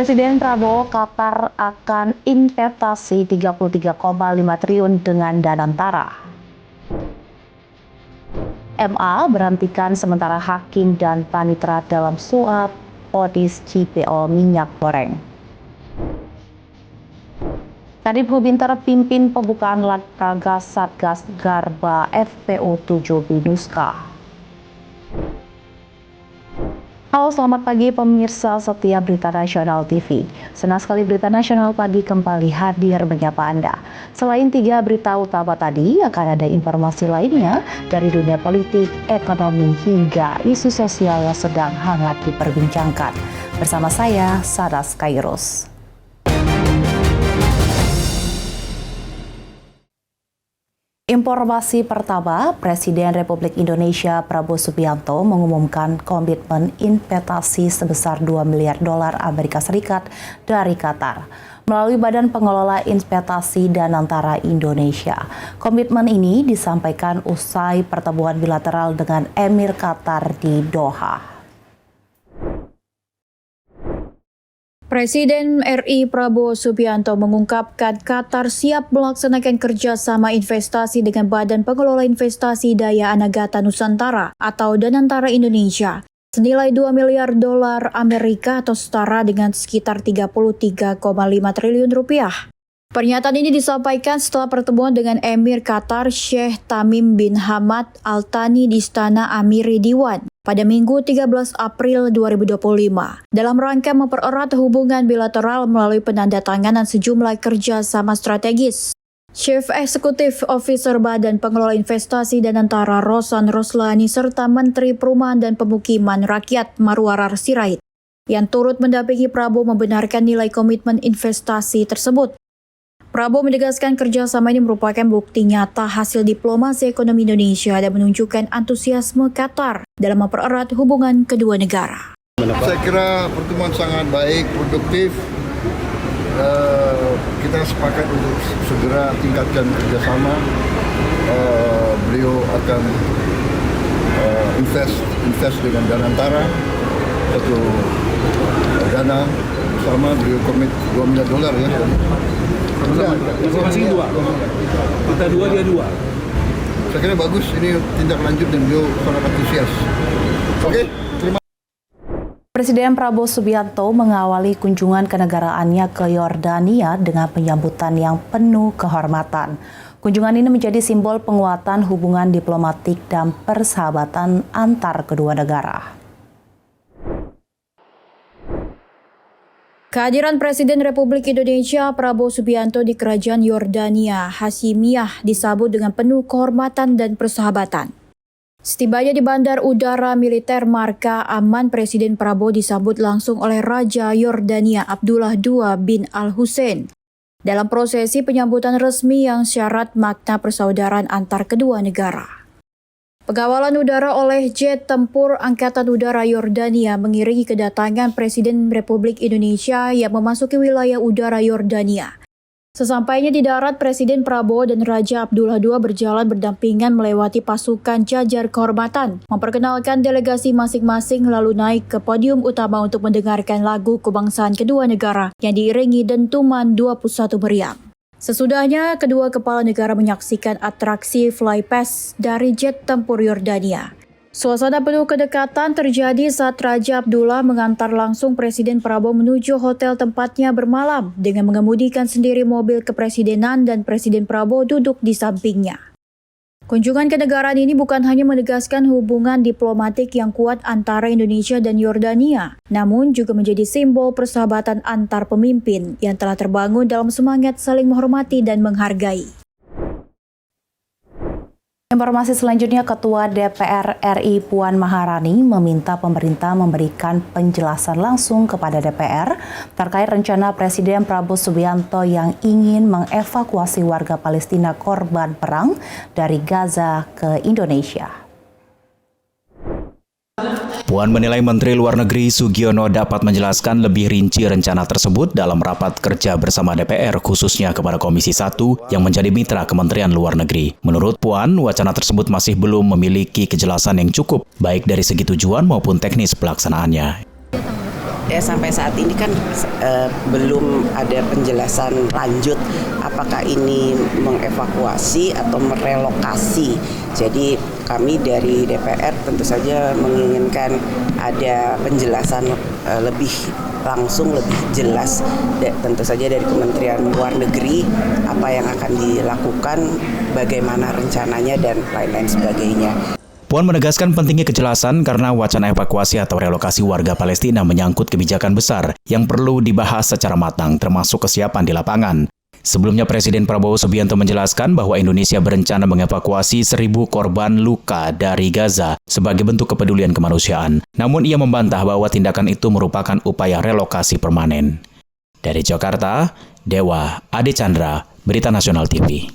Presiden Prabowo Qatar akan investasi 33,5 triliun dengan Danantara. MA berhentikan sementara hakim dan panitera dalam suap vonis CPO minyak goreng. Kadif Hubinter pimpin pembukaan laga Satgas Garba FPU 7 Binuska. Halo, selamat pagi pemirsa setia Berita Nasional TV. Senang sekali Berita Nasional Pagi kembali hadir menyapa Anda. Selain 3 berita utama tadi, akan ada informasi lainnya dari dunia politik, ekonomi, hingga isu sosial yang sedang hangat diperbincangkan. Bersama saya, Saras Kairos. Informasi pertama, Presiden Republik Indonesia Prabowo Subianto mengumumkan komitmen investasi sebesar $2 miliar Amerika Serikat dari Qatar melalui Badan Pengelola Investasi Danantara Indonesia. Komitmen ini disampaikan usai pertemuan bilateral dengan Emir Qatar di Doha. Presiden RI Prabowo Subianto mengungkapkan Qatar siap melaksanakan kerjasama investasi dengan Badan Pengelola Investasi Daya Anagata Nusantara atau Danantara Indonesia senilai $2 miliar Amerika atau setara dengan sekitar 33,5 triliun rupiah. Pernyataan ini disampaikan setelah pertemuan dengan Emir Qatar Sheikh Tamim bin Hamad Al Thani di Istana Amiri Diwan pada Minggu 13 April 2025 dalam rangka mempererat hubungan bilateral melalui penandatanganan sejumlah kerjasama strategis. Chief Executive Officer Badan Pengelola Investasi Danantara Rosan Roslani serta Menteri Perumahan dan Pemukiman Rakyat Marwarar Sirait yang turut mendampingi Prabowo membenarkan nilai komitmen investasi tersebut. Prabowo menegaskan kerjasama ini merupakan bukti nyata hasil diplomasi ekonomi Indonesia dan menunjukkan antusiasme Qatar dalam mempererat hubungan kedua negara. Saya kira pertemuan sangat baik, produktif. Kita sepakat untuk segera tingkatkan kerjasama. Beliau akan invest dengan Danantara, satu dana sama beliau komit $2 miliar ya. Masing-masing 2. Kita 2, dia 2. Saya kira bagus, ini tindak lanjut dan beliau sangat antusias. Oke, terima kasih. Presiden Prabowo Subianto mengawali kunjungan kenegaraannya ke Yordania dengan penyambutan yang penuh kehormatan. Kunjungan ini menjadi simbol penguatan hubungan diplomatik dan persahabatan antar kedua negara. Kehadiran Presiden Republik Indonesia Prabowo Subianto di Kerajaan Yordania Hashimiyah disambut dengan penuh kehormatan dan persahabatan. Setibanya di Bandar Udara Militer Marka Aman, Presiden Prabowo disambut langsung oleh Raja Yordania Abdullah II bin Al-Hussein dalam prosesi penyambutan resmi yang syarat makna persaudaraan antar kedua negara. Pengawalan udara oleh jet tempur Angkatan Udara Yordania mengiringi kedatangan Presiden Republik Indonesia yang memasuki wilayah udara Yordania. Sesampainya di darat, Presiden Prabowo dan Raja Abdullah II berjalan berdampingan melewati pasukan jajar kehormatan, memperkenalkan delegasi masing-masing lalu naik ke podium utama untuk mendengarkan lagu kebangsaan kedua negara yang diiringi dentuman 21 meriam. Sesudahnya, kedua kepala negara menyaksikan atraksi flypast dari jet tempur Yordania. Suasana penuh kedekatan terjadi saat Raja Abdullah mengantar langsung Presiden Prabowo menuju hotel tempatnya bermalam dengan mengemudikan sendiri mobil kepresidenan dan Presiden Prabowo duduk di sampingnya. Kunjungan kenegaraan ini bukan hanya menegaskan hubungan diplomatik yang kuat antara Indonesia dan Yordania, namun juga menjadi simbol persahabatan antar pemimpin yang telah terbangun dalam semangat saling menghormati dan menghargai. Informasi selanjutnya, Ketua DPR RI Puan Maharani meminta pemerintah memberikan penjelasan langsung kepada DPR terkait rencana Presiden Prabowo Subianto yang ingin mengevakuasi warga Palestina korban perang dari Gaza ke Indonesia. Puan menilai Menteri Luar Negeri Sugiono dapat menjelaskan lebih rinci rencana tersebut dalam rapat kerja bersama DPR, khususnya kepada Komisi 1 yang menjadi mitra Kementerian Luar Negeri. Menurut Puan, wacana tersebut masih belum memiliki kejelasan yang cukup, baik dari segi tujuan maupun teknis pelaksanaannya. sampai saat ini kan belum ada penjelasan lanjut apakah ini mengevakuasi atau merelokasi. Jadi kami dari DPR tentu saja menginginkan ada penjelasan lebih langsung, lebih jelas, tentu saja dari Kementerian Luar Negeri apa yang akan dilakukan, bagaimana rencananya dan lain-lain sebagainya. Puan menegaskan pentingnya kejelasan karena wacana evakuasi atau relokasi warga Palestina menyangkut kebijakan besar yang perlu dibahas secara matang, termasuk kesiapan di lapangan. Sebelumnya Presiden Prabowo Subianto menjelaskan bahwa Indonesia berencana mengevakuasi 1.000 korban luka dari Gaza sebagai bentuk kepedulian kemanusiaan. Namun ia membantah bahwa tindakan itu merupakan upaya relokasi permanen. Dari Jakarta, Dewa Ade Chandra, Berita Nasional TV.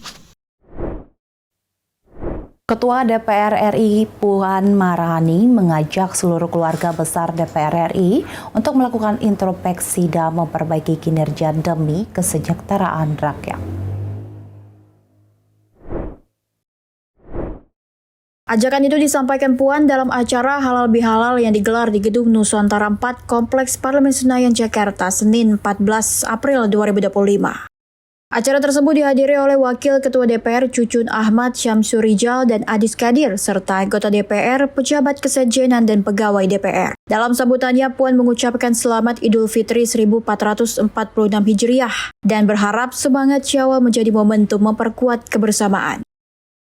Ketua DPR RI Puan Maharani mengajak seluruh keluarga besar DPR RI untuk melakukan introspeksi dan memperbaiki kinerja demi kesejahteraan rakyat. Ajakan itu disampaikan Puan dalam acara Halal Bihalal yang digelar di Gedung Nusantara 4 Kompleks Parlemen Senayan, Jakarta, Senin 14 April 2025. Acara tersebut dihadiri oleh Wakil Ketua DPR Cucun Ahmad Syamsurijal dan Adis Kadir, serta anggota DPR, pejabat kesekjenan dan pegawai DPR. Dalam sambutannya, Puan mengucapkan selamat Idul Fitri 1446 Hijriah dan berharap semangat Syawal menjadi momentum memperkuat kebersamaan.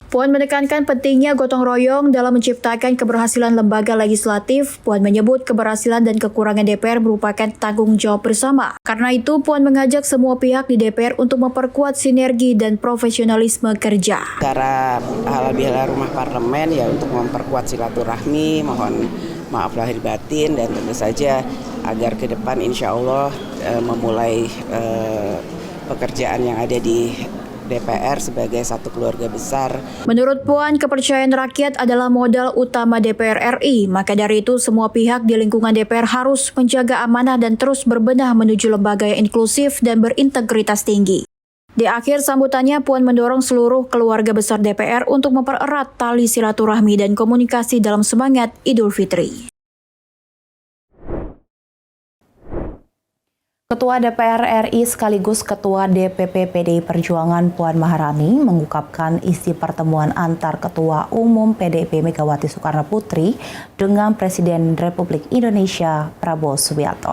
Puan menekankan pentingnya gotong royong dalam menciptakan keberhasilan lembaga legislatif. Puan menyebut keberhasilan dan kekurangan DPR merupakan tanggung jawab bersama. Karena itu, Puan mengajak semua pihak di DPR untuk memperkuat sinergi dan profesionalisme kerja. Cara halal bihalal rumah parlemen ya untuk memperkuat silaturahmi, mohon maaf lahir batin, dan tentu saja agar ke depan insya Allah memulai pekerjaan yang ada di DPR sebagai satu keluarga besar. Menurut Puan, kepercayaan rakyat adalah modal utama DPR RI. Maka dari itu, semua pihak di lingkungan DPR harus menjaga amanah dan terus berbenah menuju lembaga yang inklusif dan berintegritas tinggi. Di akhir sambutannya, Puan mendorong seluruh keluarga besar DPR untuk mempererat tali silaturahmi dan komunikasi dalam semangat Idul Fitri. Ketua DPR RI sekaligus Ketua DPP PDI Perjuangan Puan Maharani mengungkapkan isi pertemuan antar Ketua Umum PDIP Megawati Soekarno Putri dengan Presiden Republik Indonesia Prabowo Subianto.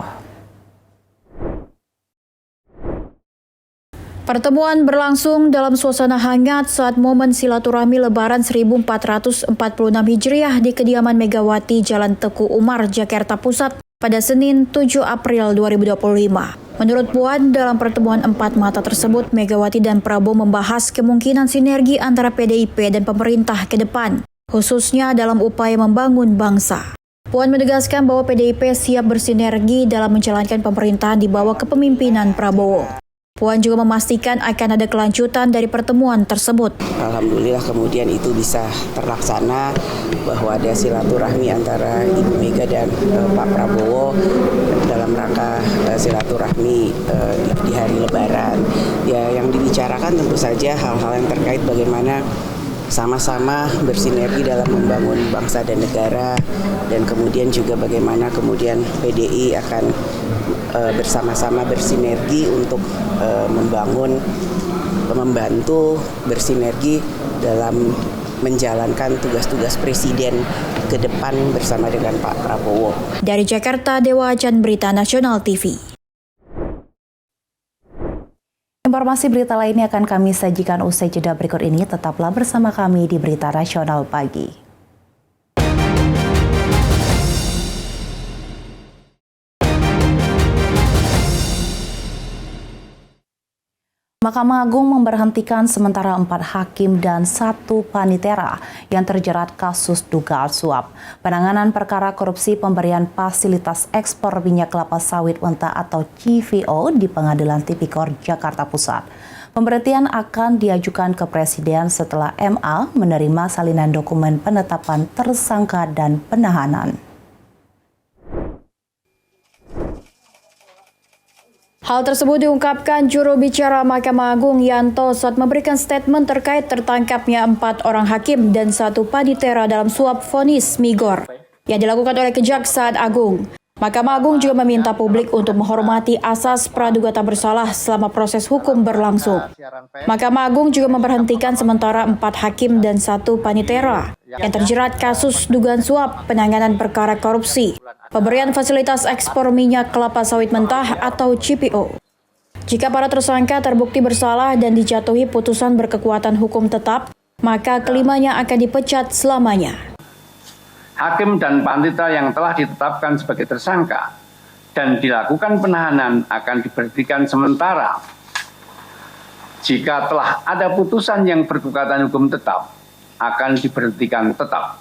Pertemuan berlangsung dalam suasana hangat saat momen silaturahmi Lebaran 1446 Hijriah di kediaman Megawati Jalan Teguh Umar, Jakarta Pusat pada Senin 7 April 2025. Menurut Puan, dalam pertemuan empat mata tersebut, Megawati dan Prabowo membahas kemungkinan sinergi antara PDIP dan pemerintah ke depan, khususnya dalam upaya membangun bangsa. Puan menegaskan bahwa PDIP siap bersinergi dalam menjalankan pemerintahan di bawah kepemimpinan Prabowo. Puan juga memastikan akan ada kelanjutan dari pertemuan tersebut. Alhamdulillah kemudian itu bisa terlaksana, bahwa ada silaturahmi antara Ibu Mega dan Pak Prabowo dalam rangka silaturahmi di hari Lebaran. Ya, yang dibicarakan tentu saja hal-hal yang terkait bagaimana sama-sama bersinergi dalam membangun bangsa dan negara, dan kemudian juga bagaimana kemudian PDI akan bersama-sama bersinergi untuk membantu bersinergi dalam menjalankan tugas-tugas Presiden ke depan bersama dengan Pak Prabowo. Dari Jakarta, Dewa Chan, Berita Nasional TV. Informasi berita lainnya akan kami sajikan usai jeda berikut ini. Tetaplah bersama kami di Berita Nasional Pagi. Mahkamah Agung memberhentikan sementara 4 hakim dan 1 panitera yang terjerat kasus dugaan suap penanganan perkara korupsi pemberian fasilitas ekspor minyak kelapa sawit mentah atau CVO di Pengadilan Tipikor Jakarta Pusat. Pemberhentian akan diajukan ke Presiden setelah MA menerima salinan dokumen penetapan tersangka dan penahanan. Hal tersebut diungkapkan juru bicara Mahkamah Agung Yanto saat memberikan statement terkait tertangkapnya 4 orang hakim dan 1 panitera dalam suap vonis Migor yang dilakukan oleh Kejaksaan Agung. Mahkamah Agung juga meminta publik untuk menghormati asas praduga tak bersalah selama proses hukum berlangsung. Mahkamah Agung juga memberhentikan sementara 4 hakim dan 1 panitera yang terjerat kasus dugaan suap penanganan perkara korupsi, pemberian fasilitas ekspor minyak kelapa sawit mentah atau CPO. Jika para tersangka terbukti bersalah dan dijatuhi putusan berkekuatan hukum tetap, maka kelimanya akan dipecat selamanya. Hakim dan panitera yang telah ditetapkan sebagai tersangka dan dilakukan penahanan akan diberhentikan sementara. Jika telah ada putusan yang berkekuatan hukum tetap, akan diberhentikan tetap.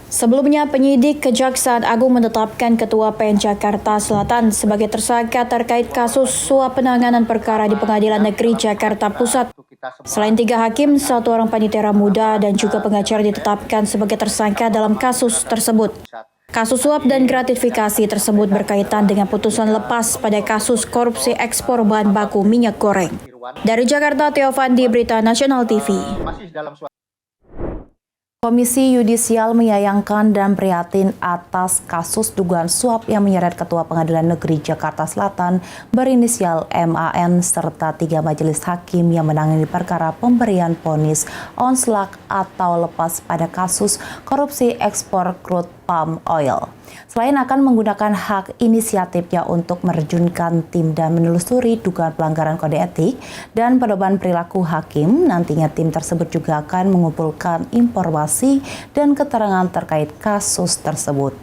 Sebelumnya, penyidik Kejaksaan Agung menetapkan Ketua PN Jakarta Selatan sebagai tersangka terkait kasus suap penanganan perkara di Pengadilan Negeri Jakarta Pusat. Selain 3 hakim, 1 orang panitera muda dan juga pengacara ditetapkan sebagai tersangka dalam kasus tersebut. Kasus suap dan gratifikasi tersebut berkaitan dengan putusan lepas pada kasus korupsi ekspor bahan baku minyak goreng. Dari Jakarta, Theo Fandi, Berita Nasional TV. Komisi Yudisial menyayangkan dan prihatin atas kasus dugaan suap yang menyeret Ketua Pengadilan Negeri Jakarta Selatan berinisial MAN serta 3 majelis hakim yang menangani perkara pemberian vonis onslak atau lepas pada kasus korupsi ekspor crude palm oil. Selain akan menggunakan hak inisiatifnya untuk menerjunkan tim dan menelusuri dugaan pelanggaran kode etik dan pedoman perilaku hakim, nantinya tim tersebut juga akan mengumpulkan informasi dan keterangan terkait kasus tersebut.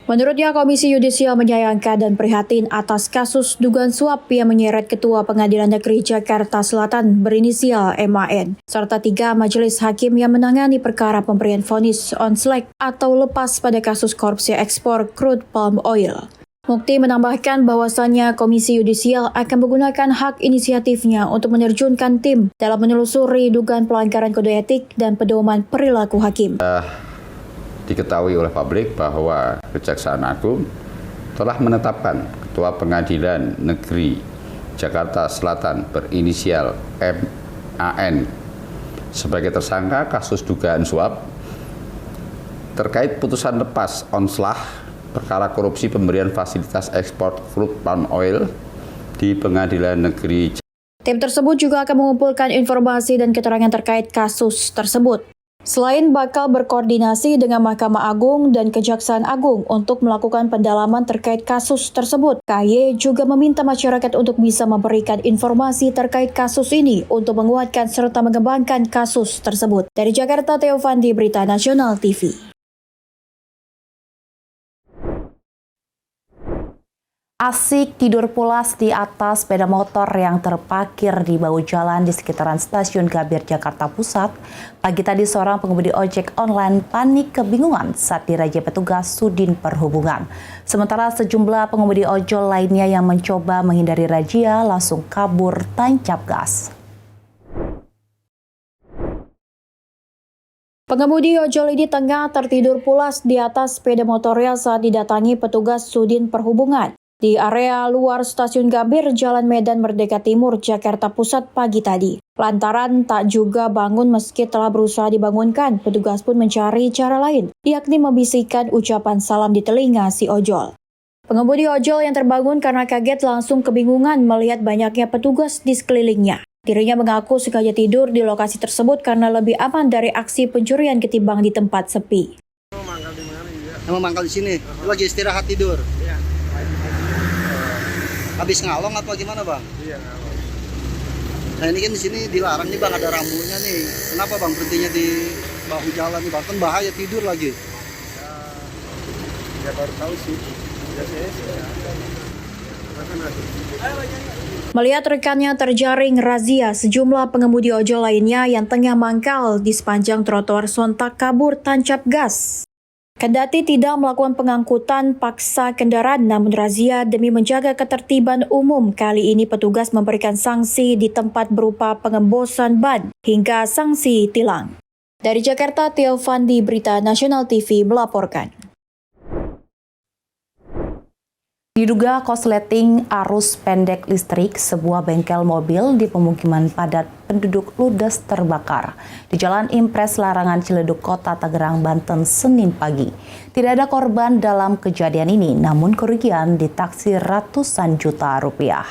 Menurutnya, Komisi Yudisial menyayangkan dan prihatin atas kasus dugaan suap yang menyeret Ketua Pengadilan Negeri Jakarta Selatan berinisial MAN, serta 3 majelis hakim yang menangani perkara pemberian vonis onslak atau lepas pada kasus korupsi ekspor crude palm oil. Mukti menambahkan bahwasannya Komisi Yudisial akan menggunakan hak inisiatifnya untuk menerjunkan tim dalam menelusuri dugaan pelanggaran kode etik dan pedoman perilaku hakim. Diketahui oleh publik bahwa Kejaksaan Agung telah menetapkan Ketua Pengadilan Negeri Jakarta Selatan berinisial MAN sebagai tersangka kasus dugaan suap terkait putusan lepas onslah perkara korupsi pemberian fasilitas ekspor crude palm oil di Pengadilan Negeri. Tim tersebut juga akan mengumpulkan informasi dan keterangan terkait kasus tersebut. Selain bakal berkoordinasi dengan Mahkamah Agung dan Kejaksaan Agung untuk melakukan pendalaman terkait kasus tersebut, KY juga meminta masyarakat untuk bisa memberikan informasi terkait kasus ini untuk menguatkan serta mengembangkan kasus tersebut. Dari Jakarta, Theo Fandi, Berita Nasional TV. Asik tidur pulas di atas sepeda motor yang terparkir di bahu jalan di sekitaran Stasiun Gambir, Jakarta Pusat. Pagi tadi seorang pengemudi ojek online panik kebingungan saat dirajai petugas Sudin Perhubungan. Sementara sejumlah pengemudi ojol lainnya yang mencoba menghindari razia langsung kabur tancap gas. Pengemudi ojol ini tengah tertidur pulas di atas sepeda motornya saat didatangi petugas Sudin Perhubungan di area luar Stasiun Gambir, Jalan Medan Merdeka Timur, Jakarta Pusat pagi tadi. Lantaran tak juga bangun meski telah berusaha dibangunkan, petugas pun mencari cara lain, yakni membisikkan ucapan salam di telinga si ojol. Pengemudi ojol yang terbangun karena kaget langsung kebingungan melihat banyaknya petugas di sekelilingnya. Dirinya mengaku sengaja tidur di lokasi tersebut karena lebih aman dari aksi pencurian ketimbang di tempat sepi. Emang mangkal di sini, lagi istirahat tidur. Iya. Habis ngalong apa gimana, Bang? Iya, ngalong. Nah, ini kan di sini dilarang nih, Bang, ada rambunya nih. Kenapa, Bang, berhentinya di bahu jalan nih, Bang? Kan bahaya tidur lagi. Ya baru tahu sih. Melihat rekannya terjaring razia, sejumlah pengemudi ojol lainnya yang tengah mangkal di sepanjang trotoar sontak kabur tancap gas. Kendati tidak melakukan pengangkutan paksa kendaraan, namun razia demi menjaga ketertiban umum, kali ini petugas memberikan sanksi di tempat berupa pengembosan ban hingga sanksi tilang. Dari Jakarta, Theo Fandi, Berita Nasional TV melaporkan. Diduga korsleting arus pendek listrik, sebuah bengkel mobil di pemukiman padat penduduk ludes terbakar di Jalan Impres Larangan Ciledug, Kota Tangerang, Banten, Senin pagi. Tidak ada korban dalam kejadian ini, namun kerugian ditaksir ratusan juta rupiah.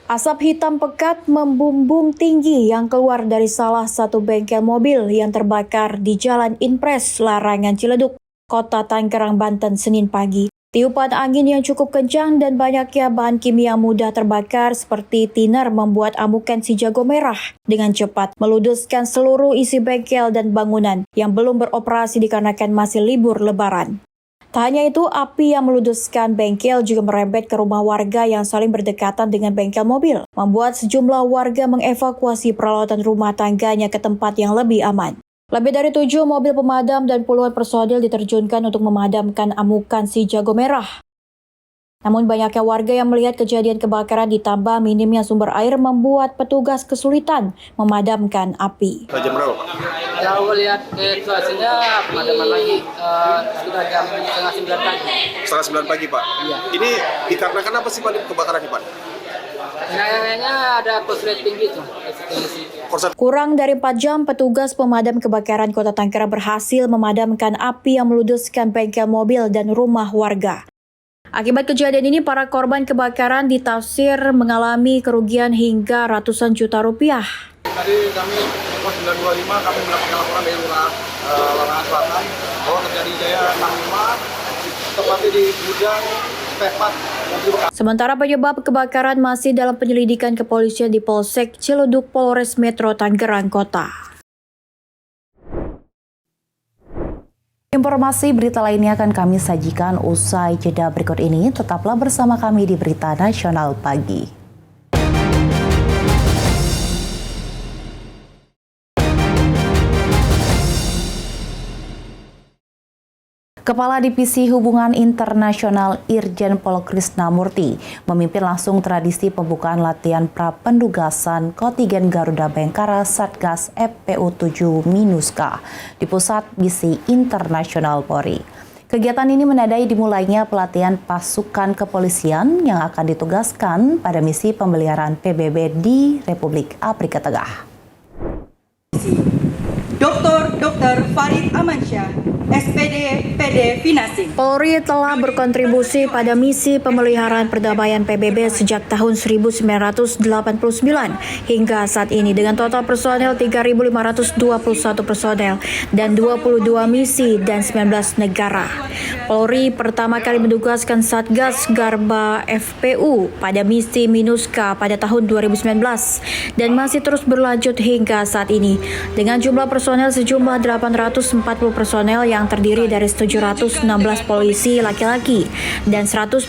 Asap hitam pekat membumbung tinggi yang keluar dari salah satu bengkel mobil yang terbakar di Jalan Impres Larangan Ciledug, Kota Tangerang, Banten, Senin pagi. Tiupan angin yang cukup kencang dan banyaknya bahan kimia mudah terbakar seperti thinner membuat amukan si jago merah dengan cepat meludeskan seluruh isi bengkel dan bangunan yang belum beroperasi dikarenakan masih libur lebaran. Tak hanya itu, api yang meludeskan bengkel juga merembet ke rumah warga yang saling berdekatan dengan bengkel mobil, membuat sejumlah warga mengevakuasi peralatan rumah tangganya ke tempat yang lebih aman. Lebih dari 7 mobil pemadam dan puluhan personil diterjunkan untuk memadamkan amukan si jago merah. Namun banyaknya warga yang melihat kejadian kebakaran ditambah minimnya sumber air membuat petugas kesulitan memadamkan api. Jam berapa? Kalau lihat situasinya pemadaman lagi sekitar jam setengah 9 pagi. Setengah 9 pagi, Pak? Iya. Ini dikarenakan apa sih, Pak, kebakaran ini, Pak? Kayaknya ada korsleting gitu. Kurang dari 4 jam, petugas pemadam kebakaran Kota Tangerang berhasil memadamkan api yang meludeskan bengkel mobil dan rumah warga. Akibat kejadian ini, para korban kebakaran ditafsir mengalami kerugian hingga ratusan juta rupiah. Tadi kami pos 925 kami mendapatkan laporan dari Lurah Larangan Selatan bahwa terjadi Jaya 65 tepatnya di gudang P4. Sementara penyebab kebakaran masih dalam penyelidikan kepolisian di Polsek Ciledug, Polres Metro Tangerang Kota. Informasi berita lainnya akan kami sajikan usai jeda berikut ini. Tetaplah bersama kami di Berita Nasional Pagi. Kepala Divisi Hubungan Internasional Irjen Pol Krisnamurti memimpin langsung tradisi pembukaan latihan prapendugasan kontingen Garuda Bayangkara Satgas FPU 7 MINUSCA di Pusat Misi Internasional Polri. Kegiatan ini menandai dimulainya pelatihan pasukan kepolisian yang akan ditugaskan pada misi pemeliharaan PBB di Republik Afrika Tengah. Dr. Farid Amansyah, SPD PD Finansing. Polri telah berkontribusi pada misi pemeliharaan perdamaian PBB sejak tahun 1989 hingga saat ini dengan total personel 3.521 personel dan 22 misi dan 19 negara. Polri pertama kali mendugaskan Satgas Garba FPU pada misi MINUSCA pada tahun 2019 dan masih terus berlanjut hingga saat ini dengan jumlah personel sejumlah 840 personel yang terdiri dari 716 polisi laki-laki dan 124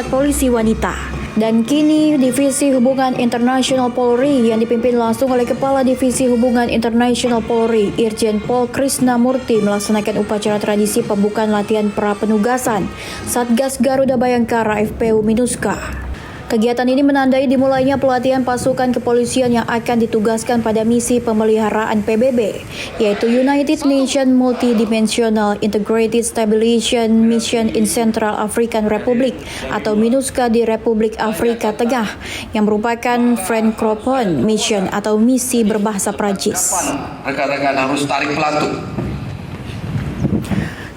polisi wanita. Dan kini Divisi Hubungan Internasional Polri yang dipimpin langsung oleh Kepala Divisi Hubungan Internasional Polri, Irjen Pol Krisnamurti melaksanakan upacara tradisi pembukaan latihan prapenugasan Satgas Garuda Bayangkara FPU MINUSCA. Kegiatan ini menandai dimulainya pelatihan pasukan kepolisian yang akan ditugaskan pada misi pemeliharaan PBB, yaitu United Nations Multidimensional Integrated Stabilization Mission in Central African Republic atau MINUSCA di Republik Afrika Tengah, yang merupakan Francophone Mission atau misi berbahasa Prancis. Rekan-rekan harus tarik pelatu.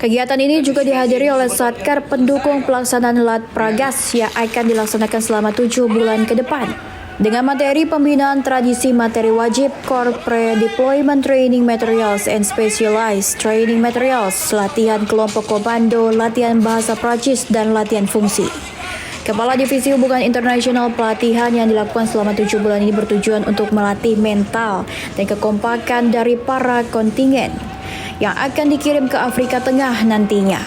Kegiatan ini juga dihadiri oleh Satkar pendukung pelaksanaan Lat Pragas yang akan dilaksanakan selama 7 bulan ke depan. Dengan materi pembinaan tradisi materi wajib, corporate deployment training materials and specialized training materials, latihan kelompok komando, latihan bahasa Prancis, dan latihan fungsi. Kepala Divisi Hubungan Internasional pelatihan yang dilakukan selama 7 bulan ini bertujuan untuk melatih mental dan kekompakan dari para kontingen yang akan dikirim ke Afrika Tengah nantinya.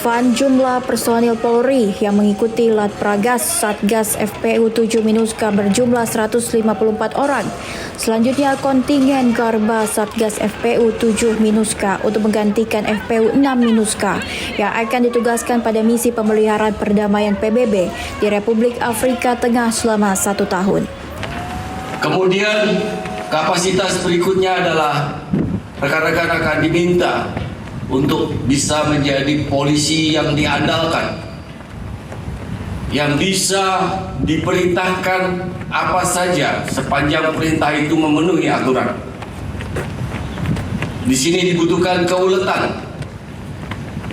Jumlah personil Polri yang mengikuti Lat Pragas Satgas FPU 7 MINUSCA berjumlah 154 orang. Selanjutnya kontingen Garba Satgas FPU 7 MINUSCA untuk menggantikan FPU 6 MINUSCA yang akan ditugaskan pada misi pemeliharaan perdamaian PBB di Republik Afrika Tengah selama 1 tahun. Kemudian kapasitas berikutnya adalah rekan-rekan akan diminta untuk bisa menjadi polisi yang diandalkan, yang bisa diperintahkan apa saja sepanjang perintah itu memenuhi aturan. Di sini dibutuhkan keuletan,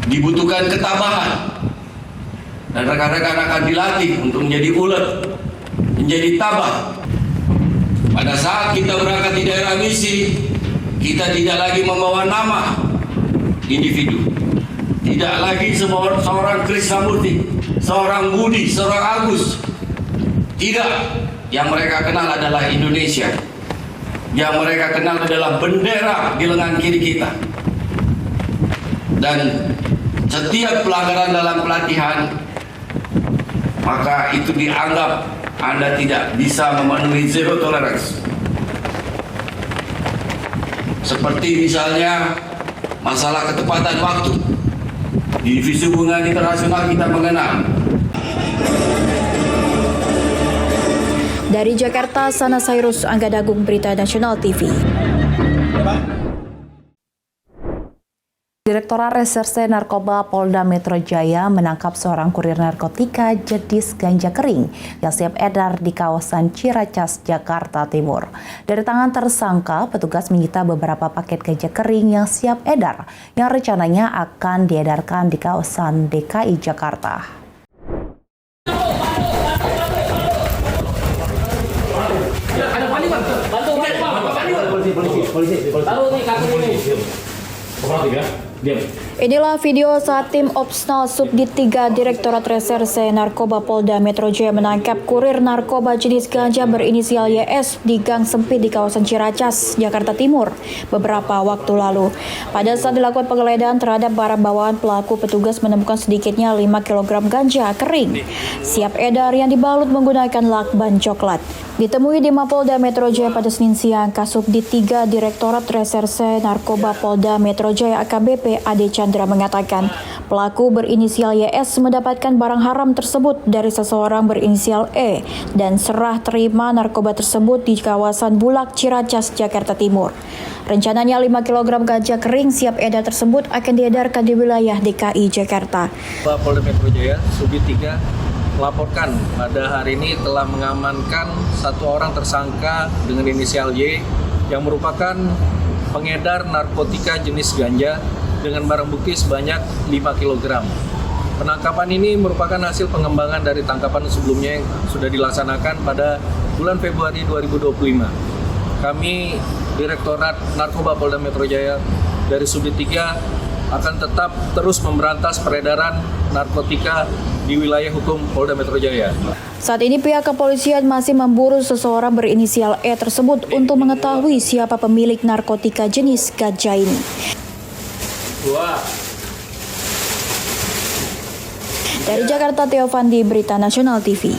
dibutuhkan ketabahan, dan rekan-rekan akan dilatih untuk menjadi ulet, menjadi tabah. Pada saat kita berangkat di daerah misi, kita tidak lagi membawa nama individu, tidak lagi seorang Krisnamurti, seorang Budi, seorang Agus. Tidak, yang mereka kenal adalah Indonesia. Yang mereka kenal adalah bendera di lengan kiri kita. Dan setiap pelanggaran dalam pelatihan, maka itu dianggap Anda tidak bisa memenuhi zero tolerance. Seperti misalnya masalah ketepatan waktu. Di Divisi Hubungan Internasional kita mengenal. Dari Jakarta, Sana Sairus, Angga Dagung, Berita Nasional TV. Direktorat Reserse Narkoba Polda Metro Jaya menangkap seorang kurir narkotika jenis ganja kering yang siap edar di kawasan Ciracas, Jakarta Timur. Dari tangan tersangka, petugas menyita beberapa paket ganja kering yang siap edar yang rencananya akan diedarkan di kawasan DKI Jakarta. Inilah video saat tim Opsnal Subdit 3 Direktorat Reserse Narkoba Polda Metro Jaya menangkap kurir narkoba jenis ganja berinisial YS di gang sempit di kawasan Ciracas, Jakarta Timur beberapa waktu lalu. Pada saat dilakukan penggeledahan terhadap barang bawaan pelaku, petugas menemukan sedikitnya 5 kg ganja kering siap edar yang dibalut menggunakan lakban coklat. Ditemui di Mapolda Metro Jaya pada Senin siang, Kasubdit 3 Direktorat Reserse Narkoba Polda Metro Jaya AKBP Ade Chandra mengatakan pelaku berinisial YS mendapatkan barang haram tersebut dari seseorang berinisial E dan serah terima narkoba tersebut di kawasan Bulak, Ciracas, Jakarta Timur. Rencananya 5 kg ganja kering siap edar tersebut akan diedarkan di wilayah DKI Jakarta. Polda Metro Jaya, Subdit 3 melaporkan pada hari ini telah mengamankan satu orang tersangka dengan inisial Y yang merupakan pengedar narkotika jenis ganja dengan barang bukti sebanyak 5 kg. Penangkapan ini merupakan hasil pengembangan dari tangkapan sebelumnya yang sudah dilaksanakan pada bulan Februari 2025. Kami Direktorat Narkoba Polda Metro Jaya dari Subdit 3 akan tetap terus memberantas peredaran narkotika di wilayah hukum Polda Metro Jaya. Saat ini pihak kepolisian masih memburu seseorang berinisial E tersebut untuk mengetahui siapa pemilik narkotika jenis ganja ini. Dari Jakarta, Theo Fandi, Berita Nasional TV.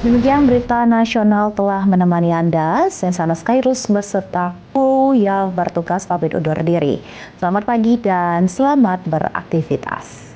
Demikian Berita Nasional telah menemani Anda. Saya Sana Sairus beserta kru yang bertugas pamit undur diri. Selamat pagi dan selamat beraktivitas.